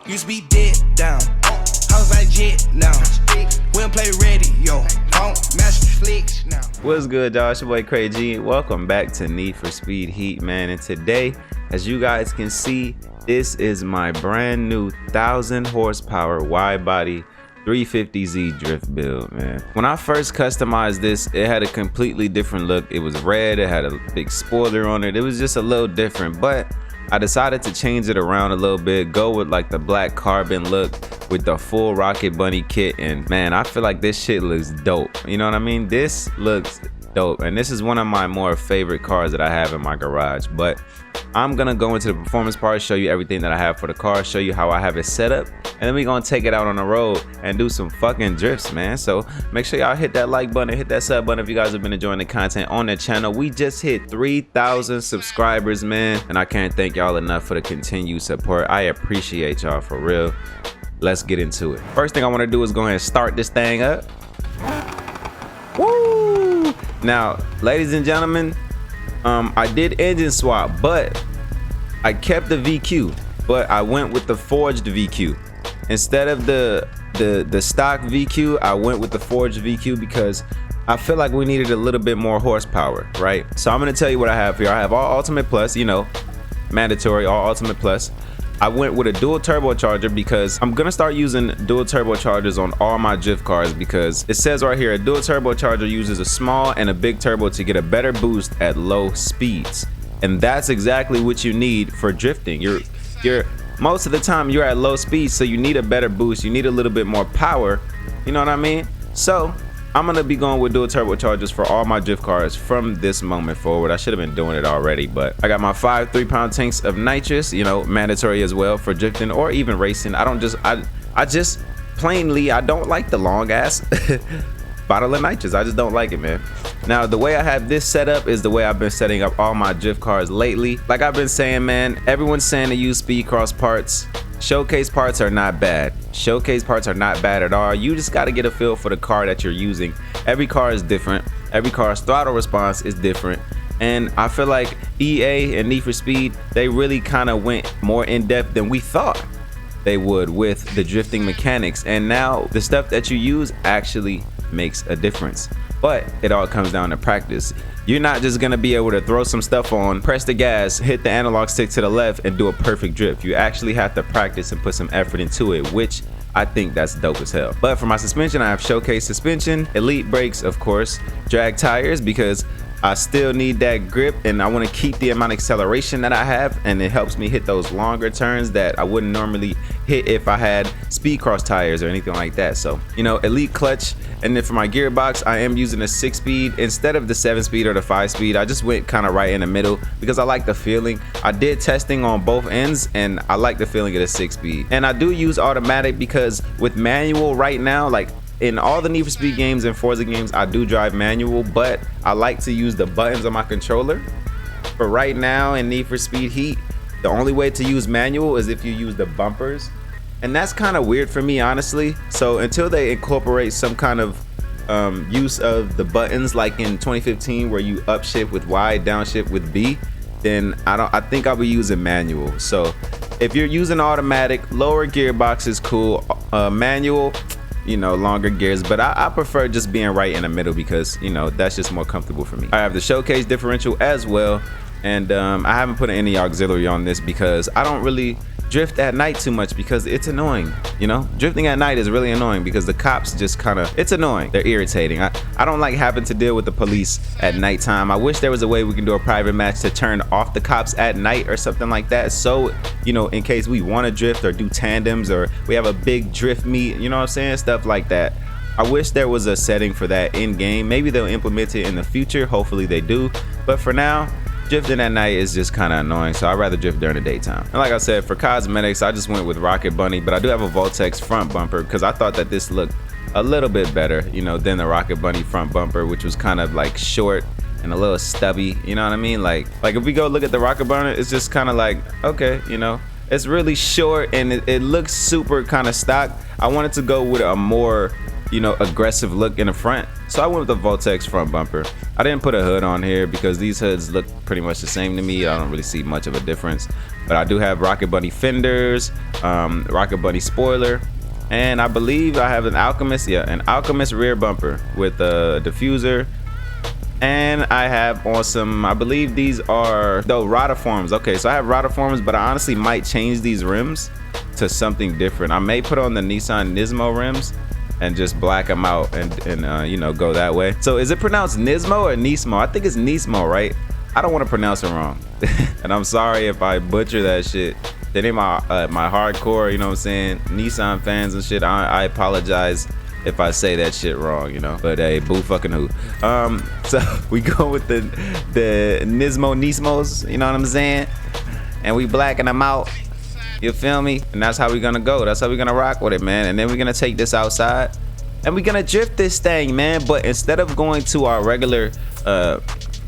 Used to be dead down. House like jet now. We don't play radio. Don't master flicks now. What's good, y'all? It's your boy CrayG. Welcome back to Need for Speed Heat, man. And today, as you guys can see, this is my brand new 1,000 horsepower wide body 350z drift build, man. When I first customized this, it had a completely different look. It was red, it had a big spoiler on it. It was just a little different, but I decided to change it around a little bit, go with like the black carbon look with the full Rocket Bunny kit, and man, I feel like this shit looks dope. You know what I mean? This looks dope, and this is one of my more favorite cars that I have in my garage. But I'm gonna go into the performance part, show you everything that I have for the car, show you how I have it set up, and then we're gonna take it out on the road and do some fucking drifts, man. So make sure y'all hit that like button, hit that sub button if you guys have been enjoying the content on the channel. We just hit 3,000 subscribers, man, and I can't thank y'all enough for the continued support. I appreciate y'all for real. Let's get into it. First thing I want to do is go ahead and start this thing up. Woo! Now, ladies and gentlemen, I did engine swap, but I kept the VQ, but I went with the forged VQ instead of the stock VQ. I went with the forged VQ because I feel like we needed a little bit more horsepower, right? So I'm gonna tell you what I have here. I have all Ultimate Plus, you know, mandatory, all Ultimate Plus. I went with a dual turbocharger because I'm gonna start using dual turbochargers on all my drift cars, because it says right here a dual turbocharger uses a small and a big turbo to get a better boost at low speeds, and that's exactly what you need for drifting. You're most of the time you're at low speeds, so you need a better boost, you need a little bit more power, you know what I mean? So I'm gonna be going with dual turbochargers for all my drift cars from this moment forward. I should have been doing it already, but I got my 5 3-pound tanks of nitrous, you know, mandatory as well for drifting or even racing. I just plainly, I don't like the long ass bottle of nitrous. I just don't like it, man. Now, the way I have this set up is the way I've been setting up all my drift cars lately. Like I've been saying, man, everyone's saying to use speed cross parts. Showcase parts are not bad. Showcase parts are not bad at all. You just got to get a feel for the car that you're using. Every car is different. Every car's throttle response is different. And I feel like EA and Need for Speed, they really kind of went more in depth than we thought they would with the drifting mechanics. And now the stuff that you use actually makes a difference. But it all comes down to practice. You're not just gonna be able to throw some stuff on, press the gas, hit the analog stick to the left, and do a perfect drift. You actually have to practice and put some effort into it, which I think that's dope as hell. But for my suspension, I have Showcase suspension, Elite brakes, of course, drag tires, because I still need that grip and I want to keep the amount of acceleration that I have, and it helps me hit those longer turns that I wouldn't normally hit if I had speed cross tires or anything like that. So, you know, Elite clutch. And then for my gearbox, I am using a 6-speed instead of the 7-speed or the 5-speed. I just went kind of right in the middle because I like the feeling. I did testing on both ends and I like the feeling of the 6-speed. And I do use automatic because with manual right now, like in all the Need for Speed games and Forza games, I do drive manual, but I like to use the buttons on my controller. But right now in Need for Speed Heat, the only way to use manual is if you use the bumpers. And that's kind of weird for me, honestly. So until they incorporate some kind of use of the buttons like in 2015 where you upshift with Y, downshift with B, then I think I'll be using manual. So if you're using automatic, lower gearbox is cool. Manual, you know, longer gears, but I prefer just being right in the middle because, you know, that's just more comfortable for me. I have the Showcase differential as well, and I haven't put any auxiliary on this because I don't really drift at night too much because it's annoying. You know, drifting at night is really annoying because the cops just kind of, it's annoying. They're irritating. I don't like having to deal with the police at nighttime. I wish there was a way we can do a private match to turn off the cops at night or something like that, so, you know, in case we want to drift or do tandems or we have a big drift meet, you know what I'm saying, stuff like that. I wish there was a setting for that in game. Maybe they'll implement it in the future, hopefully they do, but for now, drifting at night is just kind of annoying, so I'd rather drift during the daytime. And like I said, for cosmetics, I just went with Rocket Bunny, but I do have a Voltex front bumper because I thought that this looked a little bit better, you know, than the Rocket Bunny front bumper, which was kind of like short and a little stubby, you know what I mean? Like if we go look at the Rocket Bunny, it's just kind of like, okay, you know, it's really short and it looks super kind of stock. I wanted to go with a more, you know, aggressive look in the front, so I went with the Voltex front bumper. I didn't put a hood on here because these hoods look pretty much the same to me. I don't really see much of a difference, But I do have Rocket Bunny fenders, Rocket Bunny spoiler, and I believe I have an Alchemist, an Alchemist rear bumper with a diffuser. And I have on some, I believe these are rotiforms. Okay, so I have rotiforms, but I honestly might change these rims to something different. I may put on the Nissan Nismo rims and just black them out and you know, go that way. So is it pronounced Nismo or Nismo? I think it's Nismo, right? I don't want to pronounce it wrong. And I'm sorry if I butcher that shit. They ain't my hardcore, you know what I'm saying, Nissan fans and shit. I apologize if I say that shit wrong, you know. But hey, boo fucking who. So we go with the Nismos, you know what I'm saying? And we blacking them out. You feel me? And that's how we're gonna go. That's how we're gonna rock with it, man. And then we're gonna take this outside and we're gonna drift this thing, man. But instead of going to our regular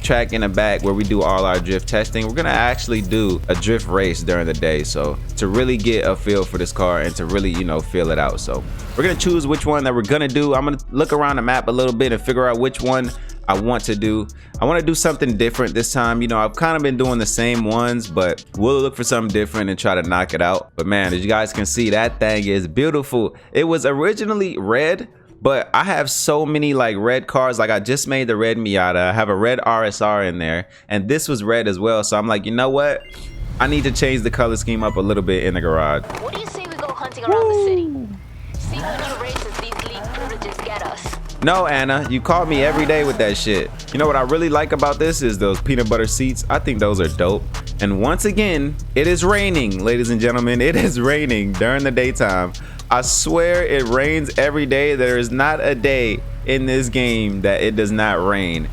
track in the back where we do all our drift testing, we're gonna actually do a drift race during the day, so to really get a feel for this car and to really, you know, feel it out. So we're gonna choose which one that we're gonna do. I'm gonna look around the map a little bit and figure out which one I want to do. I want to do something different this time. You know, I've kind of been doing the same ones, but we'll look for something different and try to knock it out. But man, as you guys can see, that thing is beautiful. It was originally red, but I have so many like red cars. Like I just made the red Miata. I have a red RSR in there, and this was red as well. So I'm like, you know what? I need to change the color scheme up a little bit in the garage. What do you say we go hunting around the city? See what new races these league privileges get us. No, Anna, you call me every day with that shit. You know what I really like about this is those peanut butter seats. I think those are dope. And once again, it is raining, ladies and gentlemen. It is raining during the daytime. I swear it rains every day. There is not a day in this game that it does not rain.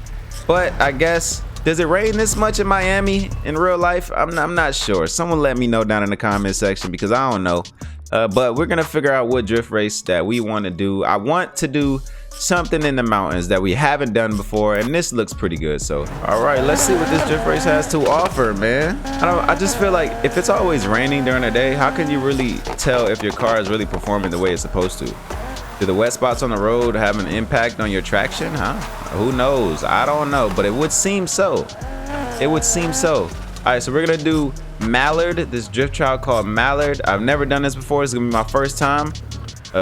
But I guess, does it rain this much in Miami in real life? I'm not sure. Someone let me know down in the comment section because I don't know. But we're gonna figure out what drift race that we want to do. I want to do something in the mountains that we haven't done before, and this looks pretty good. So all right, let's see what this drift race has to offer, man. I just feel like if it's always raining during the day, how can you really tell if your car is really performing the way it's supposed to? Do the wet spots on the road have an impact on your traction? Who knows? I don't know, but it would seem so. It would seem so. All right, so we're gonna do Malard, this drift trial called Malard. I've never done this before. It's gonna be my first time.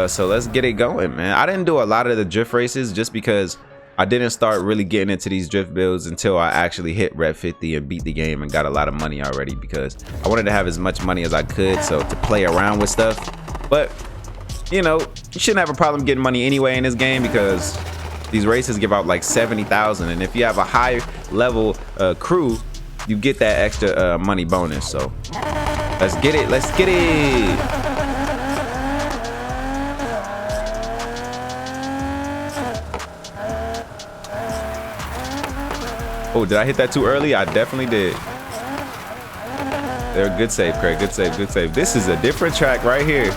So let's get it going, man. I didn't do a lot of the drift races just because I didn't start really getting into these drift builds until I actually hit Red 50 and beat the game and got a lot of money already, because I wanted to have as much money as I could, so to play around with stuff. But you know, you shouldn't have a problem getting money anyway in this game, because these races give out like 70,000, and if you have a high level crew, you get that extra money bonus. So let's get it. Let's get it. Oh, did I hit that too early? I definitely did. They're good save, Craig. Good save, good save. This is a different track right here.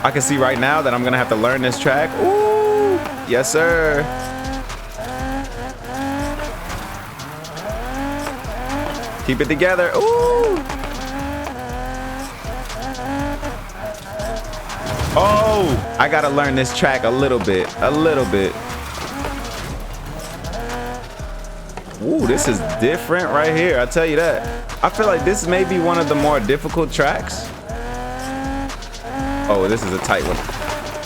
I can see right now that I'm gonna have to learn this track. Ooh, yes, sir. Keep it together. Ooh. Oh, I gotta learn this track a little bit. Ooh, this is different right here. I tell you that. I feel like this may be one of the more difficult tracks. Oh, this is a tight one.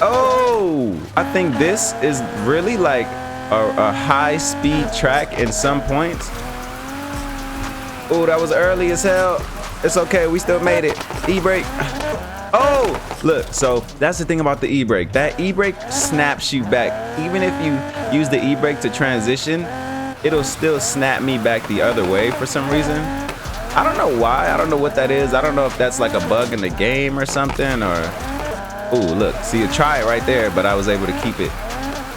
Oh, I think this is really like a high speed track in some points. Oh, that was early as hell. It's okay, we still made it. E-brake. Oh, look, so that's the thing about the e-brake. That e-brake snaps you back. Even if you use the e-brake to transition, it'll still snap me back the other way for some reason. I don't know why. I don't know what that is. I don't know if that's like a bug in the game or something, or... Oh, look, see, you try it right there, but I was able to keep it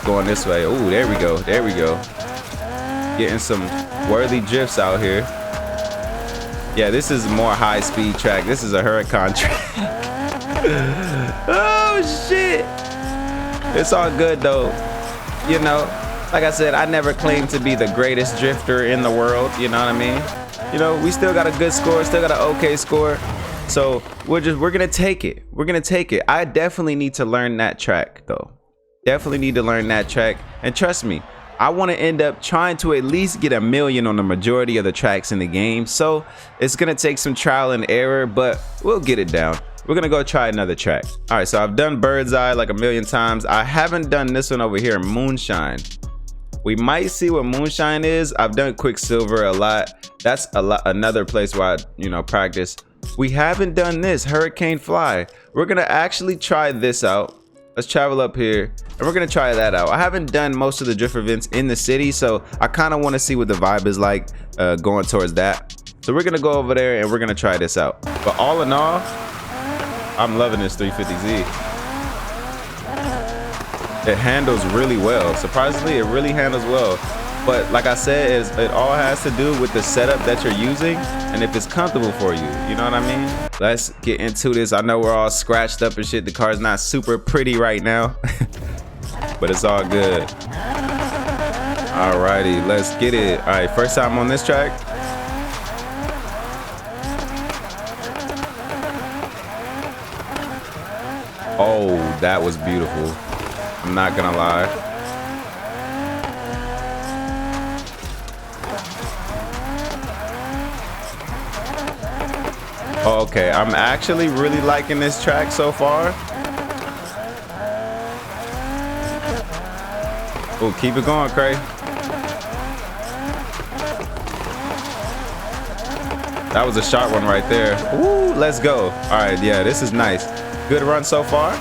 going this way. Oh, there we go. There we go. Getting some worthy drifts out here. Yeah, this is more high speed track. This is a Huracan track. Oh shit, it's all good though. You know, like I said, I never claimed to be the greatest drifter in the world, you know what I mean? You know, we still got a good score, still got an okay score, so we're gonna take it. We're gonna take it. I definitely need to learn that track though. Definitely need to learn that track, and trust me, I want to end up trying to at least get 1 million on the majority of the tracks in the game. So it's going to take some trial and error, but we'll get it down. We're going to go try another track. All right, so I've done Bird's Eye like 1,000,000 times. I haven't done this one over here, Moonshine. We might see what Moonshine is. I've done Quicksilver a lot. That's another place where I, practice. We haven't done this, Hurricane Fly. We're gonna actually try this out. Let's travel up here and we're gonna try that out. I haven't done most of the drift events in the city, so I kind of want to see what the vibe is like going towards that. So we're gonna go over there and we're gonna try this out. But all in all, I'm loving this 350Z. It handles really well. Surprisingly, it really handles well. But like I said, it all has to do with the setup that you're using and if it's comfortable for you. You know what I mean? Let's get into this. I know we're all scratched up and shit. The car's not super pretty right now, but it's all good. Alrighty, let's get it. All right, first time on this track. Oh, that was beautiful. I'm not gonna lie. Oh, okay, I'm actually really liking this track so far. Oh, keep it going, Cray. That was a sharp one right there. Woo, let's go. All right, yeah, this is nice. Good run so far.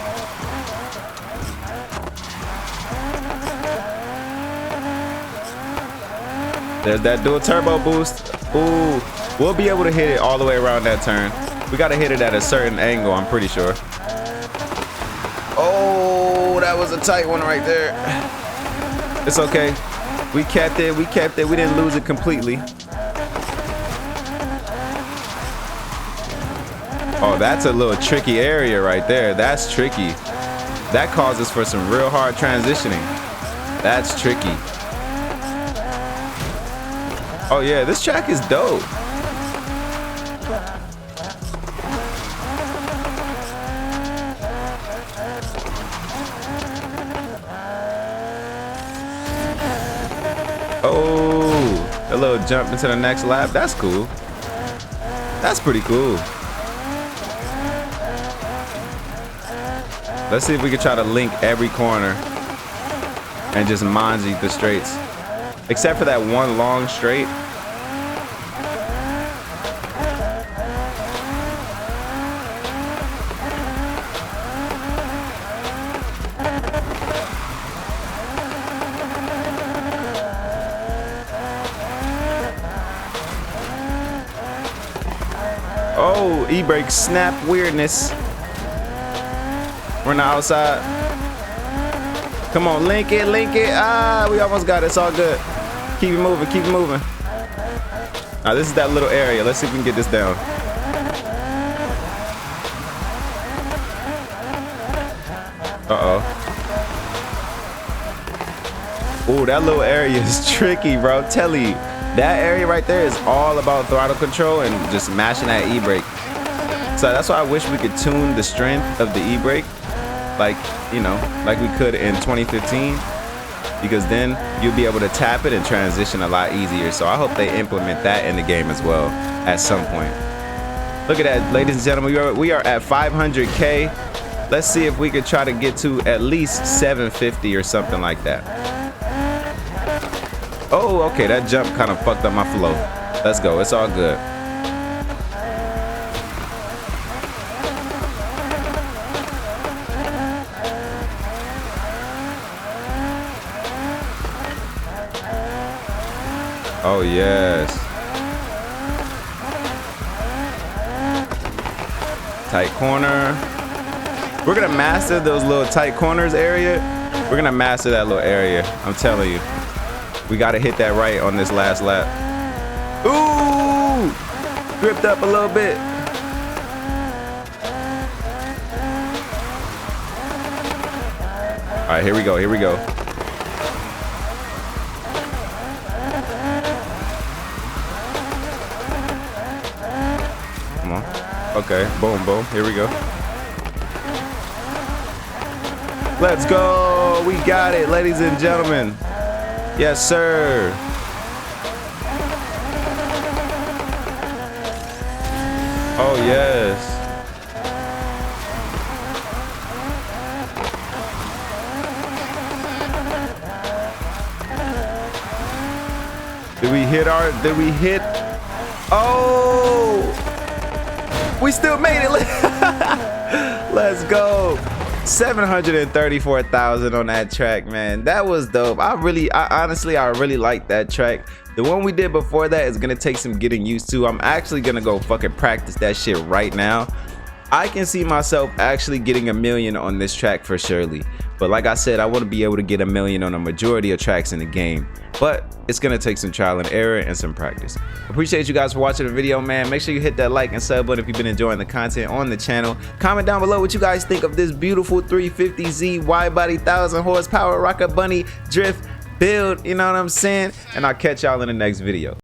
There's that dual turbo boost. Ooh, we'll be able to hit it all the way around that turn. We got to hit it at a certain angle, I'm pretty sure. Oh, that was a tight one right there. It's okay. We kept it. We kept it. We didn't lose it completely. Oh, that's a little tricky area right there. That's tricky. That causes for some real hard transitioning. That's tricky. Oh yeah, this track is dope. Oh, a little jump into the next lap. That's cool. That's pretty cool. Let's see if we can try to link every corner and just manji the straights. Except for that one long straight. Oh, e-brake snap weirdness. We're on the outside. Come on, link it, link it. Ah, we almost got it. It's all good. Keep it moving, keep it moving. Now this is that little area. Let's see if we can get this down. Uh-oh. Oh, that little area is tricky, bro. Tell you, that area right there is all about throttle control and just mashing that e-brake. So that's why I wish we could tune the strength of the e-brake like, like we could in 2015. Because then you'll be able to tap it and transition a lot easier. So I hope they implement that in the game as well at some point. Look at that, ladies and gentlemen. We are at 500K. Let's see if we could try to get to at least 750 or something like that. Oh, okay, that jump kind of fucked up my flow. Let's go, it's all good. Oh, yes. Tight corner. We're going to master those little tight corners area. We're going to master that little area. I'm telling you. We got to hit that right on this last lap. Ooh! Gripped up a little bit. All right, here we go. Here we go. Okay, boom, boom. Here we go. Let's go. We got it, ladies and gentlemen. Yes, sir. Oh, yes. Did we hit? Oh, we still made it. Let's go. 734,000 on that track, man. That was dope. I honestly like that track. The one we did before that is gonna take some getting used to. I'm actually gonna go fucking practice that shit right now. I can see myself actually getting 1 million on this track for surely. But like I said, I want to be able to get 1 million on a majority of tracks in the game. But it's going to take some trial and error and some practice. Appreciate you guys for watching the video, man. Make sure you hit that like and sub button if you've been enjoying the content on the channel. Comment down below what you guys think of this beautiful 350Z wide body 1000 horsepower rocket bunny drift build. You know what I'm saying? And I'll catch y'all in the next video.